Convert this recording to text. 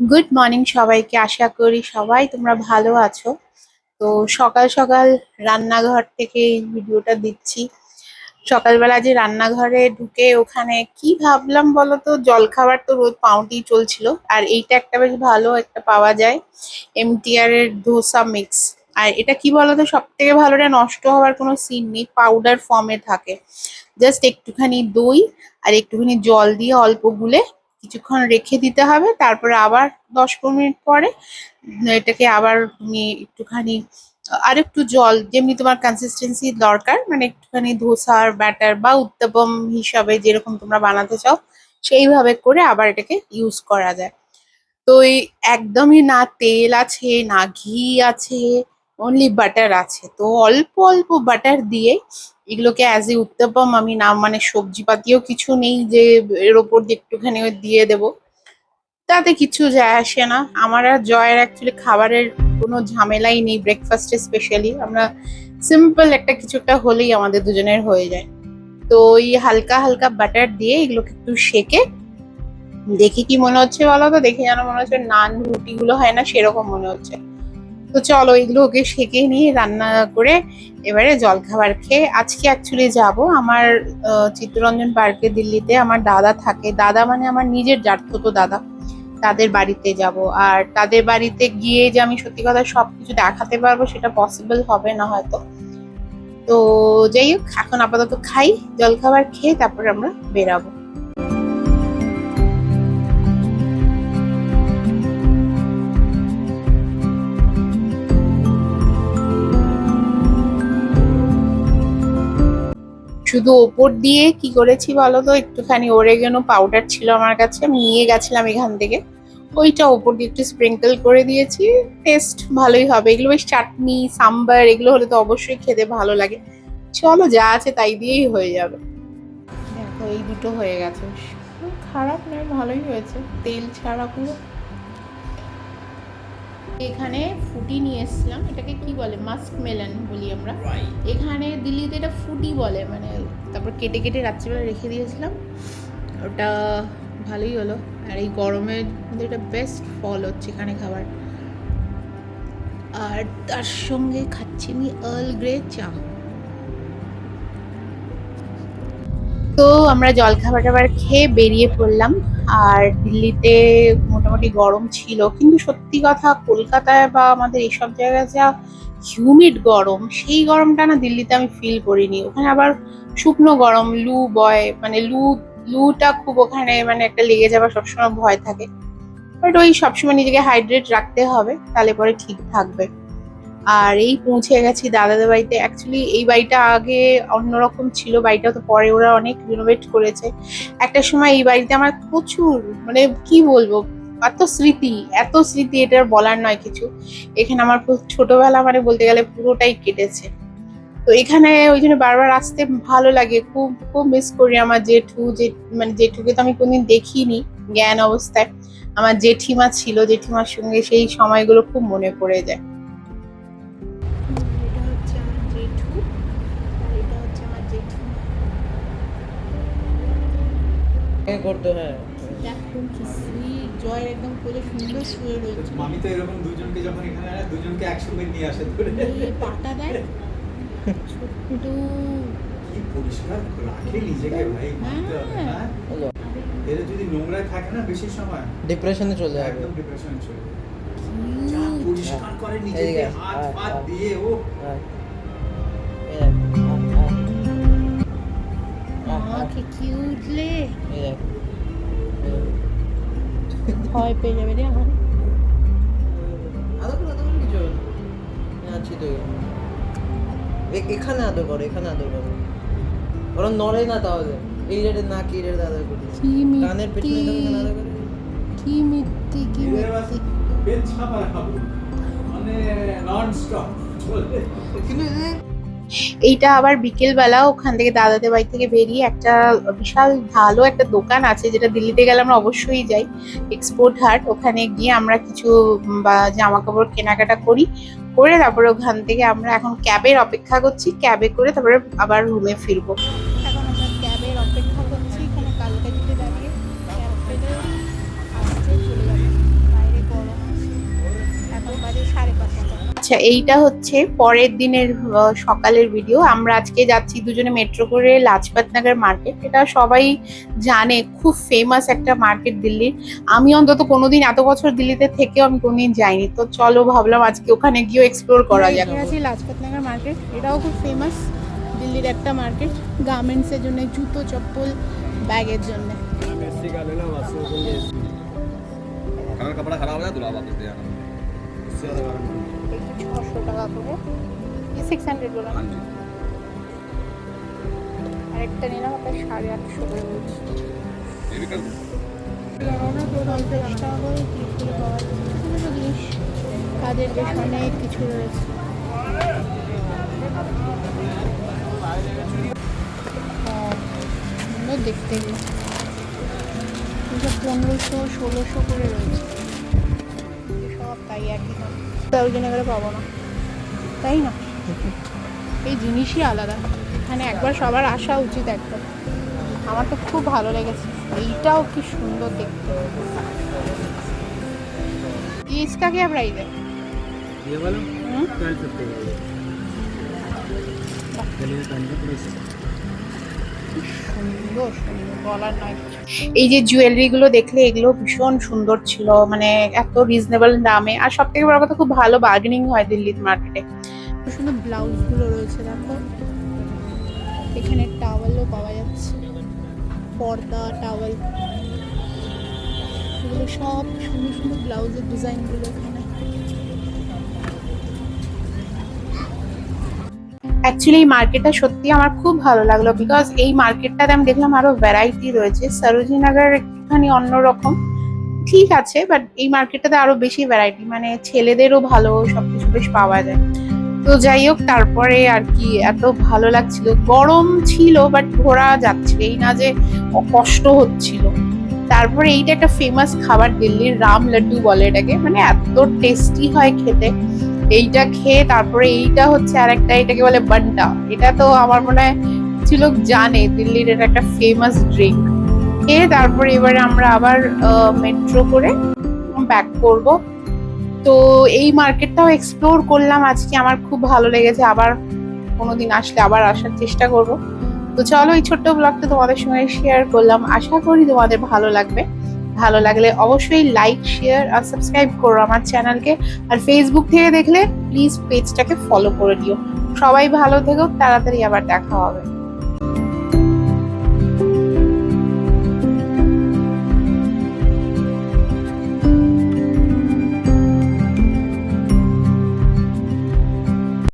Good morning সবাইকে। আশা করি সবাই তোমরা ভালো আছো। তো সকাল সকাল রান্নাঘর থেকে এই ভিডিওটা দিচ্ছি। সকালবেলা যে রান্নাঘরে ঢুকে ওখানে কি ভাবলাম বলো তো, জলখাবার তো রোজ পাউটি চলছিল, আর এইটা একটা বেশ ভালো একটা পাওয়া যায়, এমটিআর এর ধোসা মিক্স। আর এটা কি বলতো, সব থেকে ভালো, এটা নষ্ট হওয়ার কোনো সিন নেই, পাউডার ফর্মে থাকে। জাস্ট একটুখানি দই আর একটুখানি জল দিয়ে অল্প গুলে কিছুক্ষণ রেখে দিতে হবে, তারপরে আবার 10-15 মিনিট পরে এটাকে আবার তুমি একটুখানি আর একটু জল, যেমনি তোমার কনসিস্টেন্সি দরকার, মানে একটুখানি ধোসার ব্যাটার বা উত্তপম হিসাবে যেরকম তোমরা বানাতে চাও সেইভাবে করে আবার এটাকে ইউজ করা যায়। তো এই একদমই না তেল আছে না ঘি আছে, অনলি বাটার আছে। তো অল্প অল্প বাটার দিয়ে এগুলোকে অ্যাজ এ উত্তপম, আমি না মানে সবজি পাতিও কিছু নেই যে এর ওপর দিয়ে একটুখানি ওই দিয়ে দেবো, তাতে কিছু যায় আসে না। আমার আর জয়ের অ্যাকচুয়ালি খাবারের কোনো ঝামেলাই নেই, ব্রেকফাস্টে স্পেশালি আমরা সিম্পল একটা কিছু একটা হলেই আমাদের দুজনের হয়ে যায়। তো ওই হালকা হালকা বাটার দিয়ে এগুলোকে একটু সেকে, দেখে কি মনে হচ্ছে বলো তো, দেখে যেন মনে হচ্ছে নান রুটি গুলো হয় না সেরকম মনে হচ্ছে। তো চলো এগুলো ওকে সেকে নিয়ে রান্না করে এবারে জলখাবার খেয়ে আজকে অ্যাকচুয়ালি যাব আমার চিত্তরঞ্জন পার্কে, দিল্লিতে আমার দাদা থাকে, দাদা মানে আমার নিজের জাঠতুতো দাদা, তাদের বাড়িতে যাব। আর তাদের বাড়িতে গিয়ে যে আমি সত্যি কথা সবকিছু দেখাতে পারবো সেটা পসিবল হবে না হয়তো। তো যাই হোক, এখন আপাতত খাই, জলখাবার খেয়ে তারপর আমরা বেরাবো। শুধু ওপর দিয়ে কি করেছি বলতো, একটুখানি ওরেগানো পাউডার ছিল আমার কাছে, আমি নিয়ে গেছিলাম এখান থেকে, ওইটা ওপর দিয়ে একটু স্প্রিঙ্কল করে দিয়েছি। টেস্ট ভালোই হবে, এগুলো বেশ চাটনি সাম্বার এগুলো হলে তো অবশ্যই খেতে ভালো লাগে। চলো যা আছে তাই দিয়েই হয়ে যাবে। দেখো এই দুটো হয়ে গেছে, খারাপ নয়, ভালোই হয়েছে, তেল ছাড়া পুরো। এখানে ফুটি নিয়ে এসেছিলাম, এটাকে কি বলে, মাস্ক মেলন বলি আমরা এখানে, দিল্লিতে এটা ফুটি বলে, মানে তারপর কেটে কেটে রাত্রিবেলা রেখে দিয়েছিলাম, ওটা ভালোই হলো। আর এই গরমের মধ্যে এটা বেস্ট ফল হচ্ছে এখানে খাবার। আর তার সঙ্গে খাচ্ছি আমি আর্ল গ্রে চা। তো আমরা জলখাবার টাবার খেয়ে বেরিয়ে পড়লাম। আর দিল্লিতে মোটামুটি গরম ছিল, কিন্তু সত্যি কথা কলকাতায় বা আমাদের এইসব জায়গায় যা হিউমিড গরম, সেই গরমটা না দিল্লিতে আমি ফিল করিনি। ওখানে আবার শুকনো গরম, লু বয়, মানে লুটা খুব ওখানে, মানে একটা লেগে যাওয়ার সবসময় ভয় থাকে। বাট ওই সবসময় নিজেকে হাইড্রেট রাখতে হবে, তাহলে পরে ঠিক থাকবে। আর এই পৌঁছে গেছি দাদাদের বাড়িতে। অ্যাকচুয়ালি এই বাড়িটা আগে অন্যরকম ছিল, বাড়িটা তো পরে ওরা অনেক রিনোভেট করেছে। একটা সময় এই বাড়িতে আমার প্রচুর, মানে কি বলবো, এত স্মৃতি, এত স্মৃতি, এটার বলার নয় কিছু। এখানে আমার ছোটবেলা মানে বলতে গেলে পুরোটাই কেটেছে। তো এখানে ওই জন্য বারবার আসতে ভালো লাগে, খুব খুব মিস করি আমার জেঠু, যে মানে জেঠুকে তো আমি কোনদিন দেখিনি জ্ঞান অবস্থায়। আমার জেঠিমা ছিল, জেঠিমার সঙ্গে সেই সময়গুলো খুব মনে পড়ে যায়। এটা হচ্ছে আমার জেঠু, আর এটা হচ্ছে আমার জেঠিমা। করতো হ্যাঁ। দেখো কি সুইট, জয় একদম কোলে সুন্দর শুয়ে রয়েছে। মামি তো এরকম দুজনকে যখন এখানে আনে দুজনকে একসঙ্গে নিয়ে আসে ধরে। এই পাটা দেখ, ছোট্ট। কি পরিষ্কার রাখে নিজেকে ভাই, মানতে হবে না। হলো এর যদি নোংরায় থাকে না বেশি সময় ডিপ্রেশনে চলে যাবে। একদম ডিপ্রেশনে চলে যাবে। যা পরিষ্কার করে নিজেকে, এদিকে হাত হাত দিয়ে ও আমাকে কি উঠলে ভয় পেয়ে যাবে রে আমার। আদর করে কিছু হবে না, আছি তো এখানে আদর করো, এখানে আদর করো, ওরা নড়ে না তাহলে। এই রেটে না কি রেটে আদর করি, কানের পেছনে এখানে আদর করে। কি মিথ্যে, কি মিথ্যে। বেঞ্চ খাবার খাবো মানে নন স্টপ চলে। কিন্তু এইটা আবার বিকেল বেলা ওখান থেকে দাদাদের বাড়ি থেকে বেরিয়ে একটা বিশাল ভালো একটা দোকান আছে, যেটা দিল্লিতে গেলে আমরা অবশ্যই যাই, এক্সপোর্ট হাট। ওখানে গিয়ে আমরা কিছু বা জামা কাপড় কেনাকাটা করি, করে তারপরে ওখান থেকে আমরা এখন ক্যাবের অপেক্ষা করছি, ক্যাবে করে তারপরে আবার রুমে ফিরবো। এখন আমরা ক্যাবের অপেক্ষা করছি এখানে কালকাজিতে দাঁড়িয়ে, ক্যাব পেলে আসছে, চলে যাবে বাইরে আচ্ছা, এইটা হচ্ছে পরের দিনের সকালের ভিডিও। আমরা আজকে যাচ্ছি দুজনে মেট্রো করে লাজপত নগর মার্কেট। এটা সবাই জানে, খুব ফেমাস একটা মার্কেট দিল্লির। আমি অন্তত কোনোদিন এত বছর দিল্লিতে থেকেও আমি কোনোদিন যাইনি। তো চলো, ভাবলাম আজকে ওখানে গিয়েও এক্সপ্লোর করা যাক। আছে লাজপত নগর মার্কেট, এটাও খুব ফেমাস দিল্লির একটা মার্কেট, গার্মেন্টসের জন্য, জুতো চপ্পল ব্যাগের জন্য। अगर कपड़ा खराब हो जाए तो वापस दे आना इससे ज़्यादा गारंटी 600 টাকা করে, 600 বলো না, আরেকটা নিলাম ওটা 850 করে বলছি। ये भी कर दो 50 টাকা করে ক্লিপগুলো পাওয়া যায়। ছোটো জিনিস, কাজের বেশ অনেক কিছু রয়েছে। সুন্দর দেখতে গেলে 1500-1600 করে রয়েছে সব, তাই একই দাম। সরোজিনী নগরে পাবো না, তাই না? এই জিনিসই আলাদা, এখানে একবার সবার আসা উচিত একবার। আমার তো খুব ভালো লেগেছে, এইটাও কি সুন্দর দেখতে। इसका क्या प्राइस है? ये वाला 1250 সুন্দর সুন্দর, বলার নয়। এই যে জুয়েলারি গুলো দেখলে, এগুলো ভীষণ সুন্দর ছিল, মানে এত রিজনেবল দামে। আর সব থেকে বড় কথা, খুব ভালো বার্গেনিং হয় দিল্লির মার্কেটে। সুন্দর ব্লাউজ গুলো রয়েছে, দেখো এখানে টাওয়েলও পাওয়া যাচ্ছে, পর্দা টাওয়েল, এগুলো সব সুন্দর সুন্দর ব্লাউজের ডিজাইন গুলো এখানে। অ্যাকচুয়ালি এই মার্কেটটা সত্যি আমার খুব ভালো লাগলো, বিকজ এই মার্কেটটাতে আমি দেখলাম আরো ভ্যারাইটি রয়েছে। সরোজিনী নগর একটুখানি অন্যরকম, ঠিক আছে, বাট এই মার্কেটটাতে আরো বেশি ভ্যারাইটি, মানে ছেলেদেরও ভালো সবকিছু বেশ পাওয়া যায়। তো যাই হোক, তারপরে আর কি এত ভালো লাগছিল, গরম ছিল বাট ঘোরা যাচ্ছিল, এই না যে কষ্ট হচ্ছিল। তারপরে এইটা একটা ফেমাস খাবার দিল্লির, রাম লাড্ডু বলে এটাকে, মানে এত টেস্টি হয় খেতে। এইটা খেয়ে তারপরে এইটা হচ্ছে আরেকটা, এটাকে বলে বান্টা। এটা তো আমার মনে হয় কিছু লোক জানে, দিল্লির এটা একটা ফেমাস ড্রিঙ্ক। খেয়ে তারপরে এবারে আমরা আবার মেট্রো করে ব্যাক করব। তো এই মার্কেটটাও এক্সপ্লোর করলাম আজকে, আমার খুব ভালো লেগেছে। আবার কোনোদিন আসলে আবার আসার চেষ্টা করব। তো চলো, এই ছোট্ট ব্লগটা তোমাদের সঙ্গে শেয়ার করলাম, আশা করি তোমাদের ভালো লাগবে। ভালো লাগলে অবশ্যই লাইক, শেয়ার আর সাবস্ক্রাইব করো আমার চ্যানেলকে। আর ফেসবুক থেকে দেখলে প্লিজ পেজটাকে ফলো করে দিও। সবাই ভালো থেকো, তাড়াতাড়ি আবার দেখা হবে।